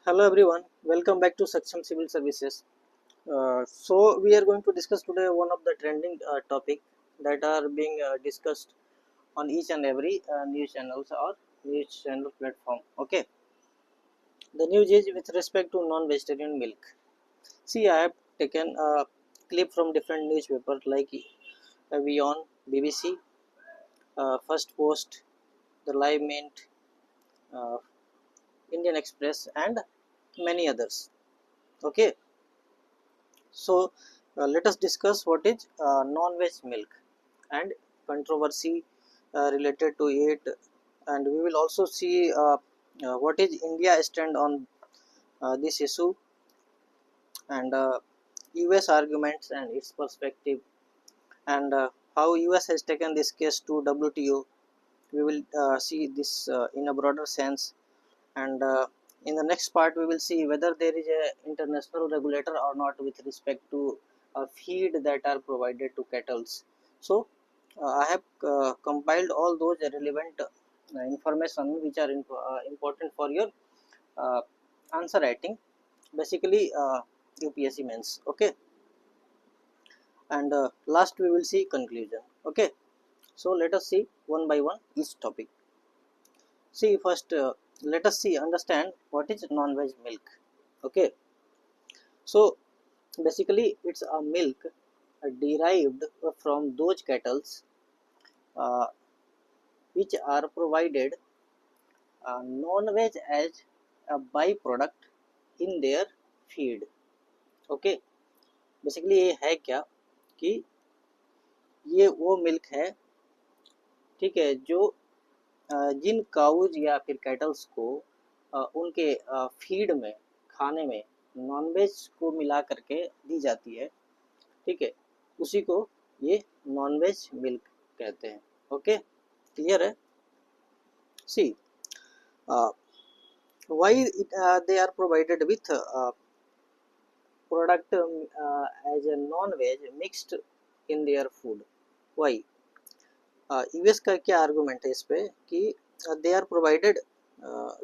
Hello everyone, welcome back to Saksham Civil Services. So we are going to discuss today one of the trending topic that are being discussed on each and every news channels or news channel platform. Okay, the news is with respect to non-vegetarian milk. See, I have taken a clip from different newspapers like Avion, BBC, First Post, The Live Mint, uh, Indian Express, and many others. Okay, so let us discuss what is non-veg milk and controversy related to it, and we will also see what is India stand on this issue, and US arguments and its perspective, and how US has taken this case to WTO. We will see this in a broader sense, and in the next part we will see whether there is a international regulator or not with respect to feed that are provided to cattle. So I have compiled all those relevant information which are important for your uh, answer writing, basically UPSC means. Okay, and last we will see conclusion. Okay, so let us see one by one each topic. See, first let us see understand what is non-veg milk. Okay, so basically it's a milk derived from those cattle uh, which are provided non-veg as a byproduct in their feed. Okay, basically ये है क्या कि ये वो milk है, ठीक है, जो जिन काउज या फिर कैटल्स को उनके फीड में खाने में नॉनवेज को मिला करके दी जाती है, ठीक है, उसी को ये नॉनवेज मिल्क कहते हैं. ओके, क्लियर है. See why they are provided with product as a non-veg mixed in their food. Why US का क्या आर्गुमेंट है इस पे कि they are provided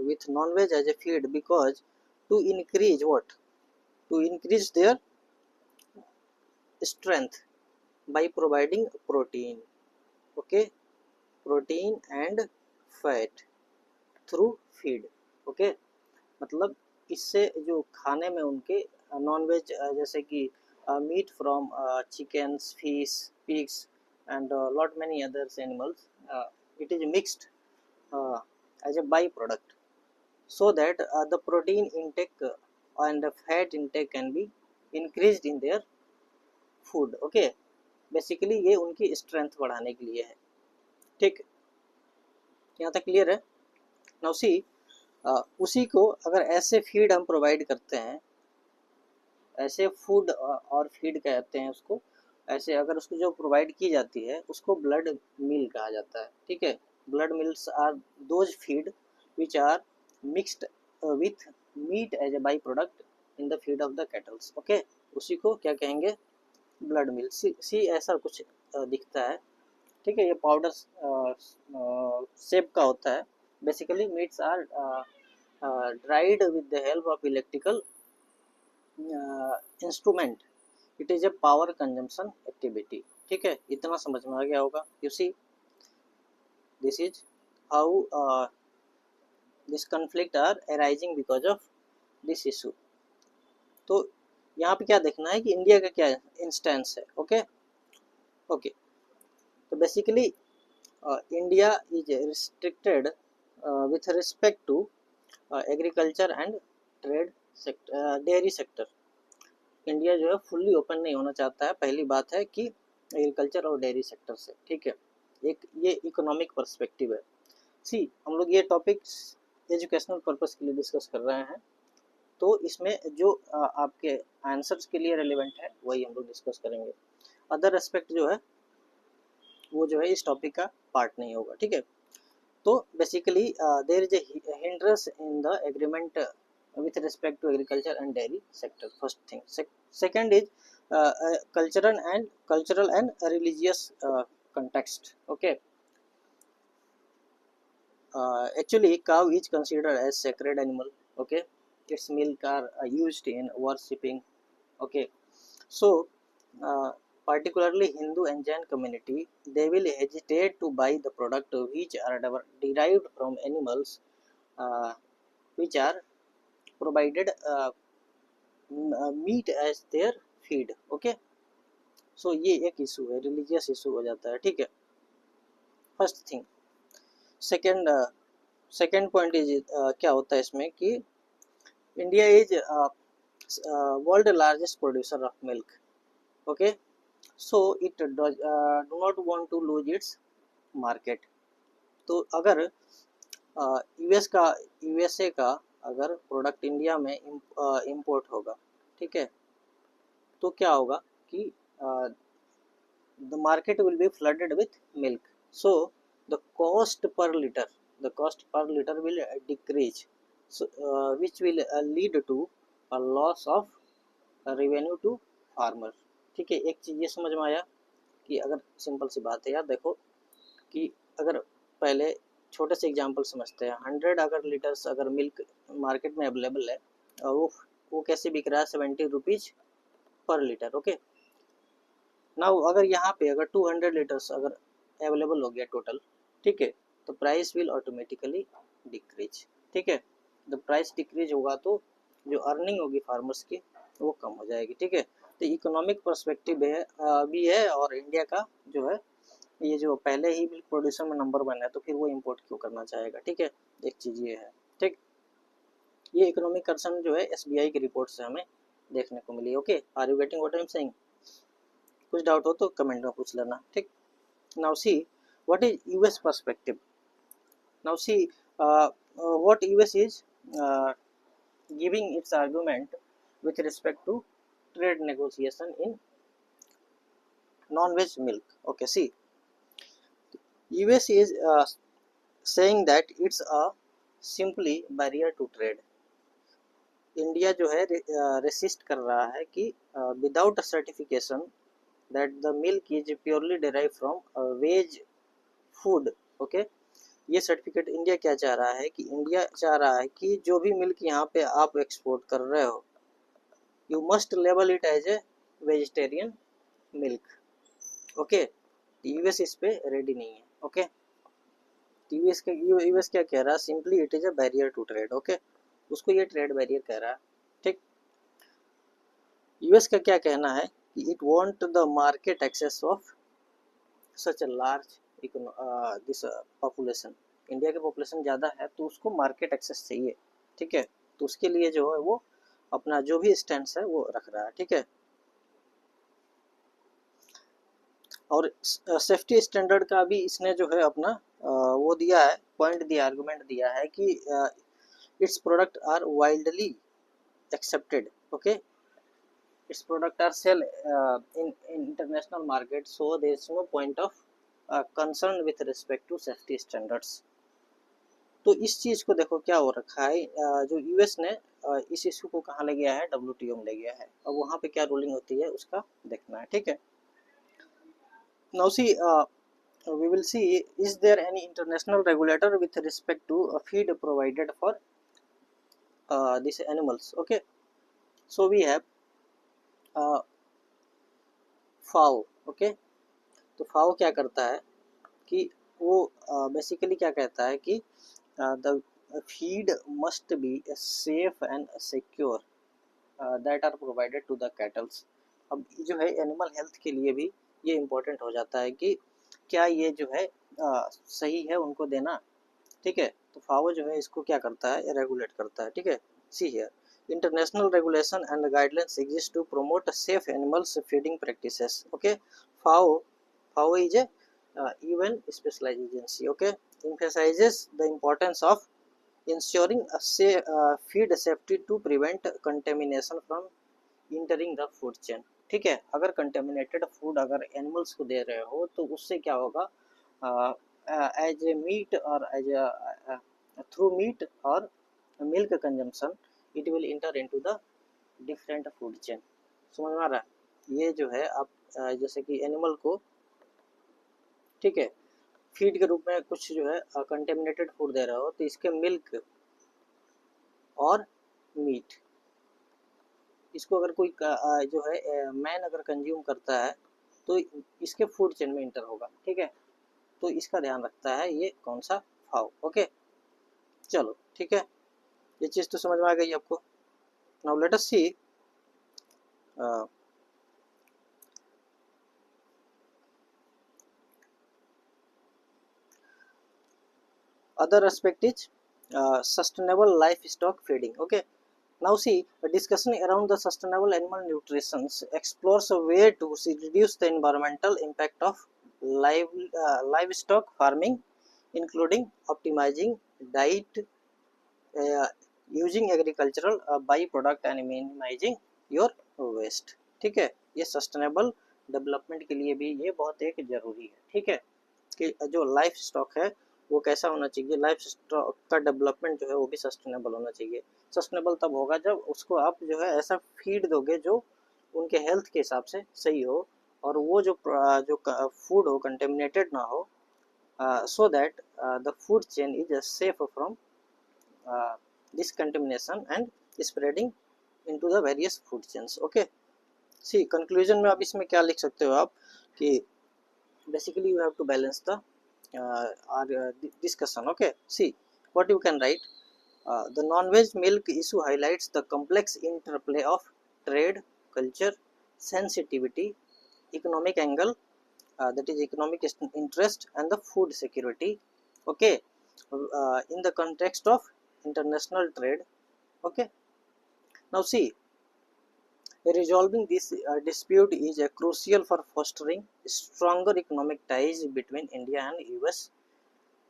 with non-veg as a feed because to increase what, to increase their strength by providing protein. Okay, protein and fat through feed. Okay, मतलब इससे जो खाने में उनके नॉन वेज जैसे कि meat from chickens, fish, pigs and lot many others animals, it is mixed as a byproduct so that the protein intake and the fat intake can be increased in their food. Okay, basically ये उनकी strength बढ़ाने के लिए है. ठीक, यहाँ तक clear है. नाउ सी उसी को अगर ऐसे फीड हम प्रोवाइड करते हैं, ऐसे फूड और फीड कहते हैं उसको, ऐसे अगर उसको जो प्रोवाइड की जाती है उसको ब्लड मील कहा जाता है. ठीक है, blood meals are those feed which are mixed with meat as a by product in the feed of the cattles. Okay, उसी को क्या कहेंगे, ब्लड मिल. सी ऐसा कुछ दिखता है. ठीक है, ये पाउडर शेप का होता है. Basically meats are dried with the help of electrical instrument. It is a power consumption activity. ठीक है, इतना समझ में आ गया होगा. You see this is how this conflict are arising because of this issue. तो यहाँ पे क्या देखना है कि इंडिया का क्या इंस्टेंस है. ओके ओके, तो basically India is restricted with respect to agriculture and trade sector, dairy sector. India जो है फुल्ली ओपन नहीं होना चाहता है. पहली बात है कि एग्रीकल्चर और डेयरी सेक्टर से. ठीक है, एक ये इकोनॉमिक पर्सपेक्टिव है. सी, हम लोग ये टॉपिक्स एजुकेशनल पर्पस के लिए डिस्कस कर रहे हैं, तो इसमें जो आपके आंसर्स के लिए रेलिवेंट है वही हम लोग डिस्कस करेंगे. अदर एस्पेक्ट जो है वो जो है इस टॉपिक का पार्ट नहीं होगा. ठीक है, तो basically there is a hindrance in the agreement with respect to agriculture and dairy sector. First thing. Second is cultural and religious context. Okay, actually cow is considered as sacred animal. Okay, its milk are used in worshipping. Okay, so particularly Hindu and Jain community, they will hesitate to buy the product which are derived from animals uh, which are provided meat as their feed. Okay, सो ये एक issue है, religious issue हो जाता है, ठीक है, first thing. Second second point is क्या होता है इसमें कि India is world largest producer of milk. Okay, so it do not want to lose its market. तो अगर यूएस का यूएसए का अगर प्रोडक्ट इंडिया में इंपोर्ट होगा, ठीक है, तो क्या होगा कि the market will be flooded with milk, so the cost per liter will decrease, so which will lead to a loss of revenue to farmer। ठीक है, एक चीज़ ये समझ में आया कि अगर सिंपल सी बात है यार, देखो कि अगर पहले छोटे से एग्जांपल समझते हैं, 100 अगर लीटर्स अगर मिल्क मार्केट में अवेलेबल है और वो कैसे बिक रहा है, 70 रुपीज़ पर लीटर। ओके, नाउ अगर यहाँ पे अगर 200 लीटर्स अगर अवेलेबल हो गया टोटल, ठीक है, तो प्राइस विल ऑटोमेटिकली डिक्रीज। ठीक है, जब प्राइस डिक्रीज होगा तो जो अर्निंग होगी फार्मर्स की वो कम हो जाएगी। ठीक है, तो इकोनॉमिक पर्सपेक्टिव है भी है, और इंडिया का जो है ये जो पहले ही मिल्क प्रोड्यूसर में नंबर 1 है, तो फिर वो इम्पोर्ट क्यों करना चाहेगा। ठीक है, एक चीज़ ये है। ठीक, ये इकोनॉमिक कंसर्न जो है एसबीआई की रिपोर्ट से हमें देखने को मिली। Okay, are you getting what I am saying? कुछ डाउट हो तो कमेंट में पूछ लेना। ठीक, now see what is US perspective. Now see what US is giving its argument with respect to trade negotiation in non-veg milk. Okay, see, US is saying that it's a simply barrier to trade. India जो है resist कर रहा है कि without certification that the milk is purely derive from veg food. Okay, ये certificate India क्या चाह रहा है कि इंडिया चाह रहा है कि जो भी मिल्क यहाँ पे आप एक्सपोर्ट कर रहे हो, you must label it as a vegetarian milk. Okay, US इस पे रेडी नहीं है। ओके, यूएस क्या कह रहा है, simply it is a barrier to trade. Okay, उसको ये ट्रेड बैरियर कह रहा है। ठीक, यूएस का क्या कहना है कि it want the market access of such a large this population. India की पॉपुलेशन ज़्यादा है तो उसको मार्केट एक्सेस चाहिए। ठीक है, तो उसके लिए जो है वो अपना जो भी स्टैंड है वो रख रहा है। ठीक है, और सेफ्टी स्टैंडर्ड का भी इसने जो है अपना वो दिया है, पॉइंट दिया, आर्गुमेंट दिया है कि its product are widely accepted. Okay, its product are sell in international market, so there is no point of concern with respect to safety standards। तो इस चीज को देखो क्या हो रखा है, जो यूएस ने इस इशू को कहाँ ले गया है, डब्ल्यूटीओ में ले गया है। अब वहाँ पे क्या रूलिंग होती है उसका देखना है। ठीक है, now see we will see, is there any international regulator with respect to a feed provided for these animals? Okay, so we have फाओ। ओके, तो फाओ क्या करता है कि वो बेसिकली क्या कहता है कि the feed must be safe and secure that are provided to the cattles. अब जो है एनिमल हेल्थ के लिए भी ये इम्पोर्टेंट हो जाता है कि क्या ये जो है सही है उनको देना। ठीक है, तो फाओ जो है इसको क्या करता है, रेगुलेट करता है। ठीक है, see here, international regulation and guidelines exist to promote safe animals feeding practices। okay, FAO is a UN specialized agency। okay, emphasizes the importance of ensuring a feed safety to prevent contamination from entering the food chain। ठीक है, अगर contaminated food अगर animals को दे रहे हो तो उससे क्या होगा, एज ए मीट और एज थ्रू मीट और milk consumption it will inter into the different food chain. समझ में आ रहा है, ये जो है आप जैसे कि एनिमल को, ठीक है, फीड के रूप में कुछ जो है कंटेमिनेटेड फूड दे रहे हो, तो इसके मिल्क और मीट, इसको अगर कोई जो है मैन अगर कंज्यूम करता है तो इसके फूड चेन में इंटर होगा, ठीक है। तो इसका ध्यान रखता है ये कौन सा फाव, ओके। चलो ठीक है, ये चीज़ तो समझ में आ गई आपको। Now let us see other aspect is sustainable livestock feeding, okay. Now see, a discussion around the sustainable animal nutrition explores a way to reduce the environmental impact of livestock farming, including optimizing diet, uh, using agricultural byproduct and minimizing your waste, ठीक है। ये sustainable development के लिए भी ये बहुत एक जरूरी है, ठीक है, कि जो लाइफ स्टॉक है वो कैसा होना चाहिए, लाइफ स्टॉक का डेवलपमेंट जो है वो भी सस्टेनेबल होना चाहिए। सस्टेनेबल तब होगा जब उसको आप जो है ऐसा फीड दोगे जो उनके हेल्थ के हिसाब से सही हो, और वो जो फूड हो कंटेमिनेटेड ना हो, so that the food chain is safe from this contamination and spreading into the various food chains, okay. See, conclusion में आप इसमें क्या लिख सकते हो आप कि basically you have to balance the our discussion, okay. See what you can write. The non-veg milk issue highlights the complex interplay of trade, culture, sensitivity, economic angle, that is economic interest, and the food security, okay, in the context of international trade, okay. Now see, resolving this dispute is crucial for fostering stronger economic ties between India and US,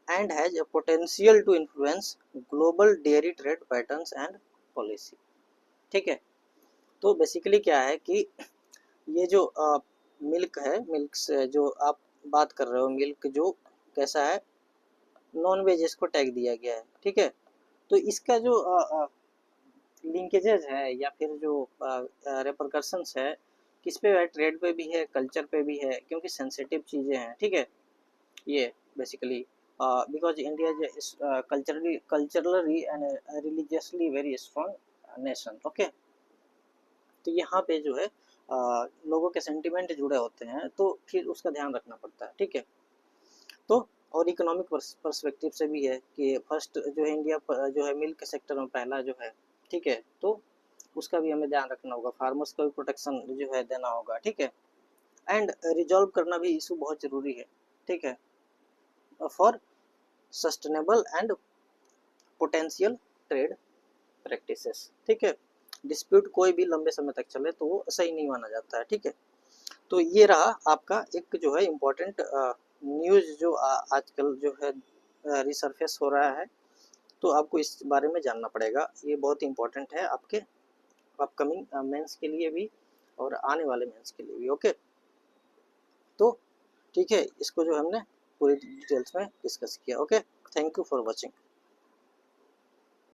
and has a potential to influence global dairy trade patterns and policy, ठीक है। तो basically क्या है कि ये जो milk है, milk से जो आप बात कर रहे हो, मिल्क जो कैसा है, नॉन वेज इसको टैग दिया गया है, ठीक है। तो इसका जो लिंकेजेस है या फिर जो रेपरकशंस है, किस पे है, ट्रेड पे भी है, कल्चर पे भी है, क्योंकि सेंसिटिव चीज़ें हैं, ठीक है। ये basically because India is culturally and religiously very strong nation, okay. तो यहाँ पे जो है लोगों के सेंटिमेंट जुड़े होते हैं, तो फिर उसका ध्यान रखना पड़ता है, ठीक है। तो और इकोनॉमिक पर्सपेक्टिव से भी है कि फर्स्ट जो है इंडिया जो है मिल्क सेक्टर में पहला जो है, ठीक है, तो उसका भी हमें ध्यान रखना होगा, फार्मर्स का भी प्रोटेक्शन जो है देना होगा, ठीक है। एंड रिजॉल्व करना भी इशू बहुत ज़रूरी है, ठीक है, for sustainable and potential trade practices, ठीक है। डिस्प्यूट कोई भी लंबे समय तक चले तो वो सही नहीं माना जाता है, ठीक है। तो ये रहा आपका एक जो है इम्पोर्टेंट न्यूज़ जो आजकल जो है रिसर्फेस हो रहा है, तो आपको इस बारे में जानना पड़ेगा। ये बहुत इंपॉर्टेंट है आपके अपकमिंग मेंस के लिए भी और आने वाले मेंस के लिए भी, ओके। तो ठीक है, इसको जो हमने पूरी डिटेल्स में डिस्कस किया, okay. Thank you for watching.